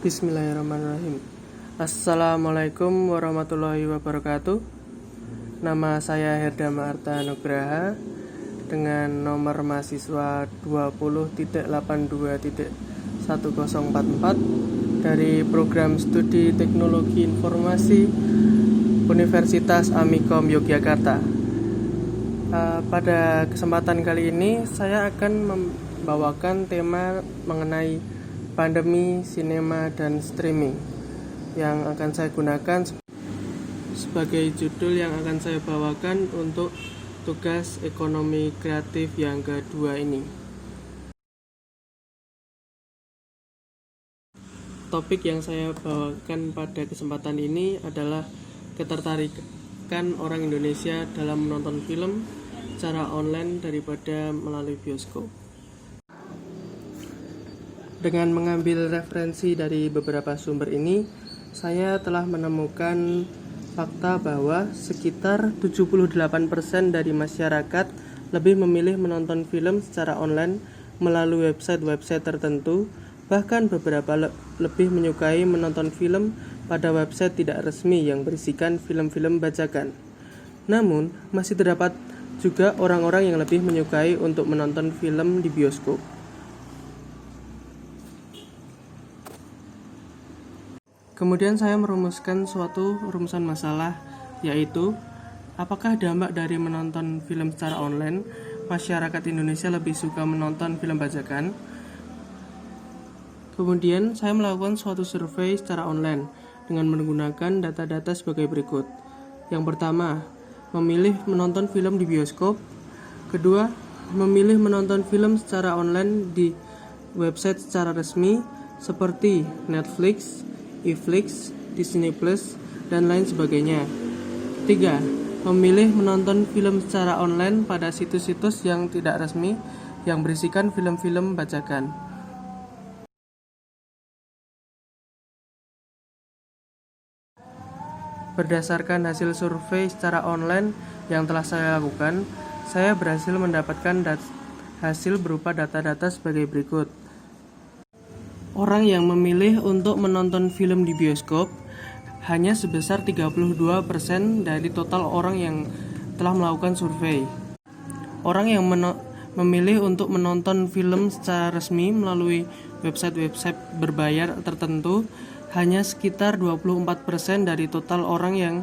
Bismillahirrahmanirrahim. Assalamualaikum warahmatullahi wabarakatuh. Nama saya Herdama Arta Nugraha dengan nomor mahasiswa 20.82.1044 dari Program Studi Teknologi Informasi Universitas Amikom Yogyakarta. Pada kesempatan kali ini saya akan membawakan tema mengenai pandemi, sinema, dan streaming yang akan saya gunakan sebagai judul yang akan saya bawakan untuk tugas ekonomi kreatif yang kedua ini. Topik yang saya bawakan pada kesempatan ini adalah ketertarikan orang Indonesia dalam menonton film secara online daripada melalui bioskop. Dengan mengambil referensi dari beberapa sumber ini, saya telah menemukan fakta bahwa sekitar 78% dari masyarakat lebih memilih menonton film secara online melalui website-website tertentu, bahkan beberapa lebih menyukai menonton film pada website tidak resmi yang berisikan film-film bajakan. Namun, masih terdapat juga orang-orang yang lebih menyukai untuk menonton film di bioskop. Kemudian saya merumuskan suatu rumusan masalah, yaitu apakah dampak dari menonton film secara online, masyarakat Indonesia lebih suka menonton film bajakan? Kemudian saya melakukan suatu survei secara online dengan menggunakan data-data sebagai berikut. Yang pertama, memilih menonton film di bioskop. Kedua, memilih menonton film secara online di website secara resmi seperti Netflix, Iflix, Disney Plus, dan lain sebagainya. 3. Memilih menonton film secara online pada situs-situs yang tidak resmi yang berisikan film-film bajakan. Berdasarkan hasil survei secara online yang telah saya lakukan, saya berhasil mendapatkan hasil berupa data-data sebagai berikut. Orang yang memilih untuk menonton film di bioskop hanya sebesar 32% dari total orang yang telah melakukan survei. Orang yang memilih untuk menonton film secara resmi melalui website-website berbayar tertentu hanya sekitar 24% dari total orang yang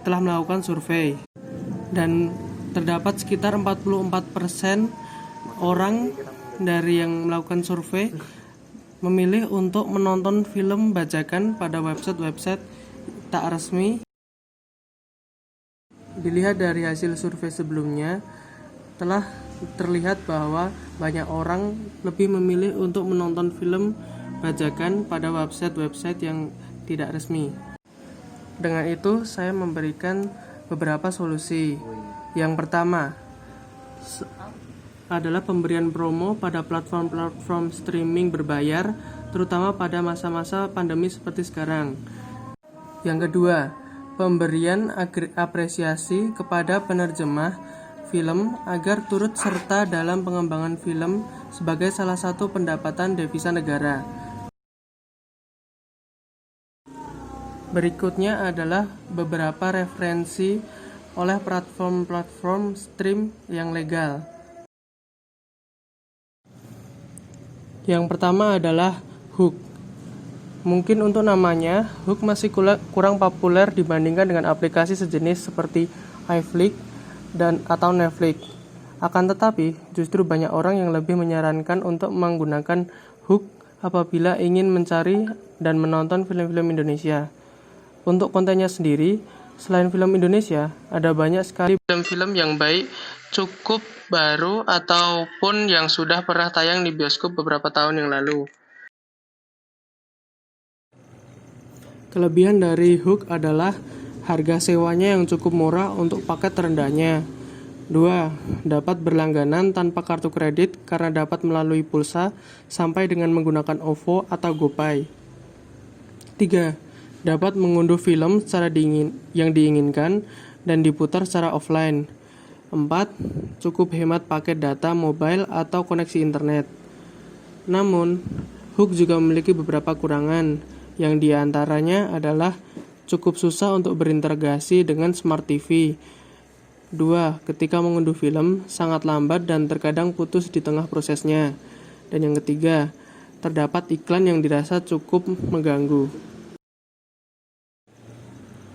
telah melakukan survei. Dan terdapat sekitar 44% orang dari yang melakukan survei memilih untuk menonton film bajakan pada website-website tak resmi. Dilihat dari hasil survei sebelumnya, telah terlihat bahwa banyak orang lebih memilih untuk menonton film bajakan pada website-website yang tidak resmi. Dengan itu, saya memberikan beberapa solusi. Yang pertama adalah pemberian promo pada platform-platform streaming berbayar, terutama pada masa-masa pandemi seperti sekarang. Yang kedua, pemberian apresiasi kepada penerjemah film agar turut serta dalam pengembangan film sebagai salah satu pendapatan devisa negara. Berikutnya adalah beberapa referensi oleh platform-platform stream yang legal. Yang pertama adalah Hook. Mungkin untuk namanya, Hook masih kurang populer dibandingkan dengan aplikasi sejenis seperti iFlix atau Netflix. Akan tetapi, justru banyak orang yang lebih menyarankan untuk menggunakan Hook apabila ingin mencari dan menonton film-film Indonesia. Untuk kontennya sendiri, selain film Indonesia, ada banyak sekali film-film yang baik, cukup baru ataupun yang sudah pernah tayang di bioskop beberapa tahun yang lalu. Kelebihan dari Hook adalah harga sewanya yang cukup murah untuk paket terendahnya. 2. Dapat berlangganan tanpa kartu kredit karena dapat melalui pulsa sampai dengan menggunakan OVO atau GoPay. 3. Dapat mengunduh film secara yang diinginkan dan diputar secara offline. 4. Cukup hemat paket data mobile atau koneksi internet. Namun, Hook juga memiliki beberapa kekurangan, yang diantaranya adalah cukup susah untuk berintegrasi dengan Smart TV. 2. Ketika mengunduh film, sangat lambat dan terkadang putus di tengah prosesnya. Dan yang ketiga, terdapat iklan yang dirasa cukup mengganggu.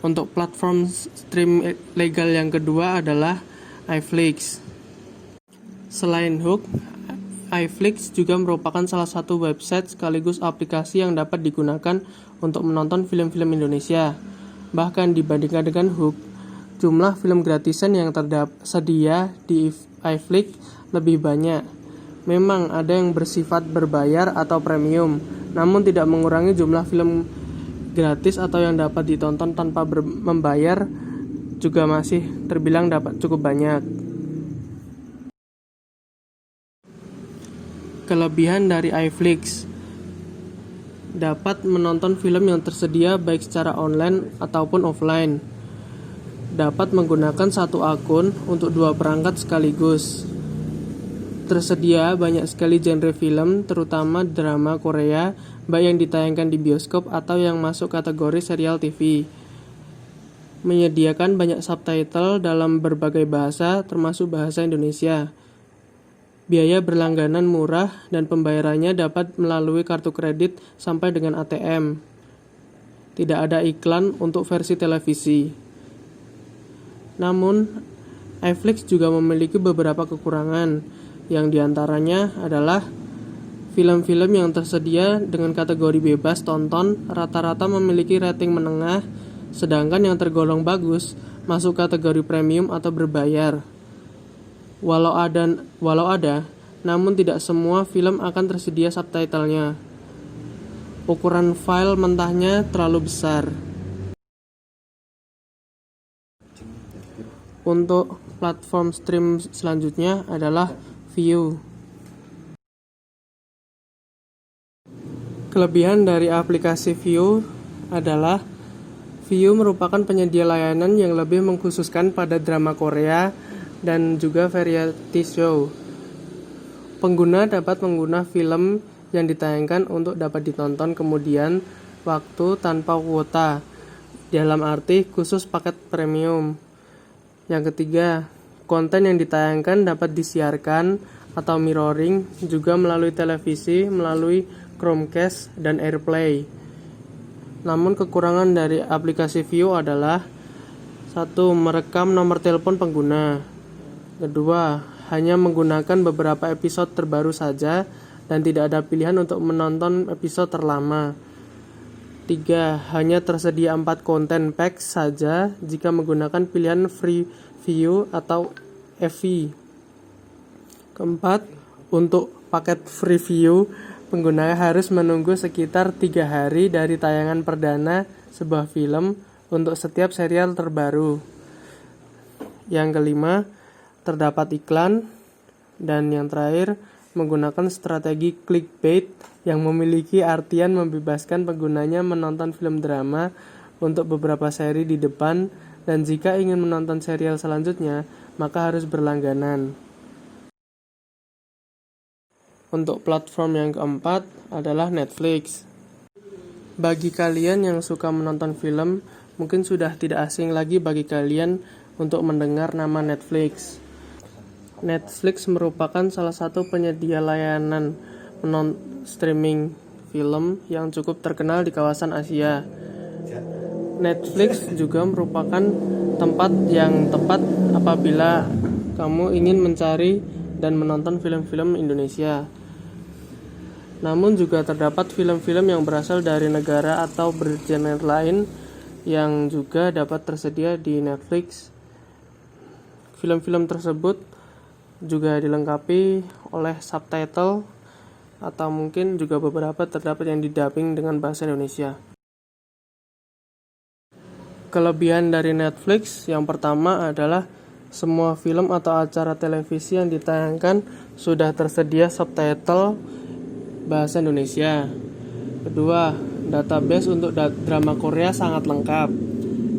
Untuk platform stream legal yang kedua adalah iFlix. Selain Hook, iFlix juga merupakan salah satu website sekaligus aplikasi yang dapat digunakan untuk menonton film-film Indonesia. Bahkan dibandingkan dengan Hook, jumlah film gratisan yang tersedia di iFlix lebih banyak. Memang ada yang bersifat berbayar atau premium, namun tidak mengurangi jumlah film gratis atau yang dapat ditonton tanpa membayar juga masih terbilang dapat cukup banyak. Kelebihan dari iFlix: dapat menonton film yang tersedia baik secara online ataupun offline. Dapat menggunakan satu akun untuk 2 perangkat sekaligus. Tersedia banyak sekali genre film, terutama drama Korea, baik yang ditayangkan di bioskop atau yang masuk kategori serial TV. Menyediakan banyak subtitle dalam berbagai bahasa, termasuk bahasa Indonesia. Biaya berlangganan murah dan pembayarannya dapat melalui kartu kredit sampai dengan ATM. Tidak ada iklan untuk versi televisi. Namun, iFlix juga memiliki beberapa kekurangan, yang diantaranya adalah film-film yang tersedia dengan kategori bebas tonton rata-rata memiliki rating menengah, sedangkan yang tergolong bagus masuk kategori premium atau berbayar. Walau ada, namun tidak semua film akan tersedia subtitlenya. Ukuran file mentahnya terlalu besar. Untuk platform stream selanjutnya adalah Viu. Kelebihan dari aplikasi Viu adalah Viu merupakan penyedia layanan yang lebih mengkhususkan pada drama Korea dan juga variety show. Pengguna dapat mengguna film yang ditayangkan untuk dapat ditonton kemudian waktu tanpa kuota, dalam arti khusus paket premium. Yang ketiga, konten yang ditayangkan dapat disiarkan atau mirroring juga melalui televisi, melalui Chromecast dan AirPlay. Namun kekurangan dari aplikasi Viu adalah 1. Merekam nomor telepon pengguna. 2. Hanya menggunakan beberapa episode terbaru saja dan tidak ada pilihan untuk menonton episode terlama. 3. Hanya tersedia 4 konten pack saja jika menggunakan pilihan Free View atau FV. 4. Untuk paket Free View, pengguna harus menunggu sekitar 3 hari dari tayangan perdana sebuah film untuk setiap serial terbaru. Yang kelima, terdapat iklan. Dan yang terakhir, menggunakan strategi clickbait yang memiliki artian membebaskan penggunanya menonton film drama untuk beberapa seri di depan, dan jika ingin menonton serial selanjutnya, maka harus berlangganan. Untuk platform yang keempat adalah Netflix. Bagi kalian yang suka menonton film, mungkin sudah tidak asing lagi bagi kalian untuk mendengar nama Netflix. Netflix merupakan salah satu penyedia layanan streaming film yang cukup terkenal di kawasan Asia. Netflix juga merupakan tempat yang tepat apabila kamu ingin mencari dan menonton film-film Indonesia. Namun juga terdapat film-film yang berasal dari negara atau bergenre lain yang juga dapat tersedia di Netflix. Film-film tersebut juga dilengkapi oleh subtitle atau mungkin juga beberapa terdapat yang didubbing dengan bahasa Indonesia. Kelebihan dari Netflix yang pertama adalah semua film atau acara televisi yang ditayangkan sudah tersedia subtitle bahasa Indonesia. Kedua, database untuk drama Korea sangat lengkap.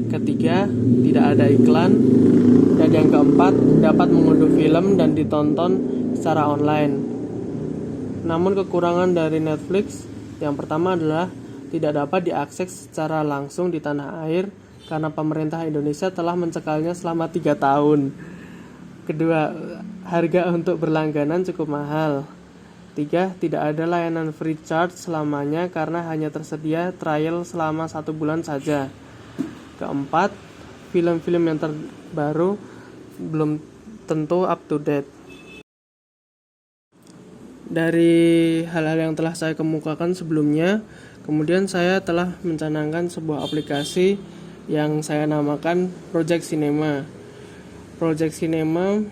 Ketiga, tidak ada iklan. Dan yang keempat, dapat mengunduh film dan ditonton secara online. Namun kekurangan dari Netflix Yang pertama adalah tidak dapat diakses secara langsung di tanah air karena pemerintah Indonesia telah mencekalnya selama 3 tahun. Kedua, harga untuk berlangganan cukup mahal. 3. Tidak ada layanan free charge selamanya karena hanya tersedia trial selama 1 bulan saja. Keempat, film-film yang terbaru belum tentu up to date. Dari hal-hal yang telah saya kemukakan sebelumnya, kemudian saya telah mencanangkan sebuah aplikasi yang saya namakan Project Cinema. Project Cinema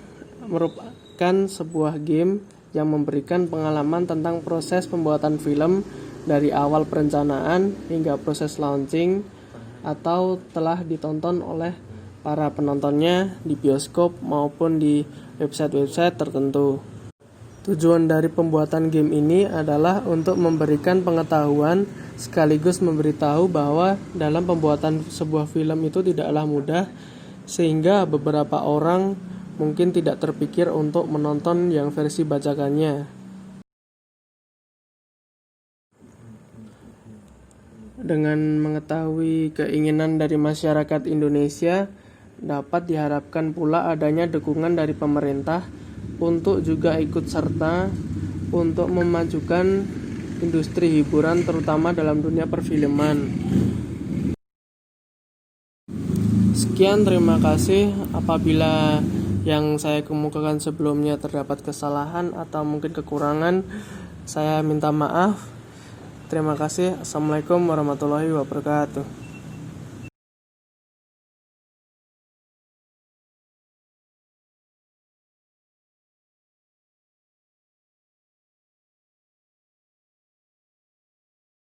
merupakan sebuah game yang memberikan pengalaman tentang proses pembuatan film dari awal perencanaan hingga proses launching atau telah ditonton oleh para penontonnya di bioskop maupun di website-website tertentu. Tujuan dari pembuatan game ini adalah untuk memberikan pengetahuan sekaligus memberitahu bahwa dalam pembuatan sebuah film itu tidaklah mudah, sehingga beberapa orang mungkin tidak terpikir untuk menonton yang versi bajakannya. Dengan mengetahui keinginan dari masyarakat Indonesia, dapat diharapkan pula adanya dukungan dari pemerintah untuk juga ikut serta untuk memajukan industri hiburan terutama dalam dunia perfilman. Sekian, terima kasih. Apabila yang saya kemukakan sebelumnya terdapat kesalahan atau mungkin kekurangan, saya minta maaf. Terima kasih. Assalamualaikum warahmatullahi wabarakatuh.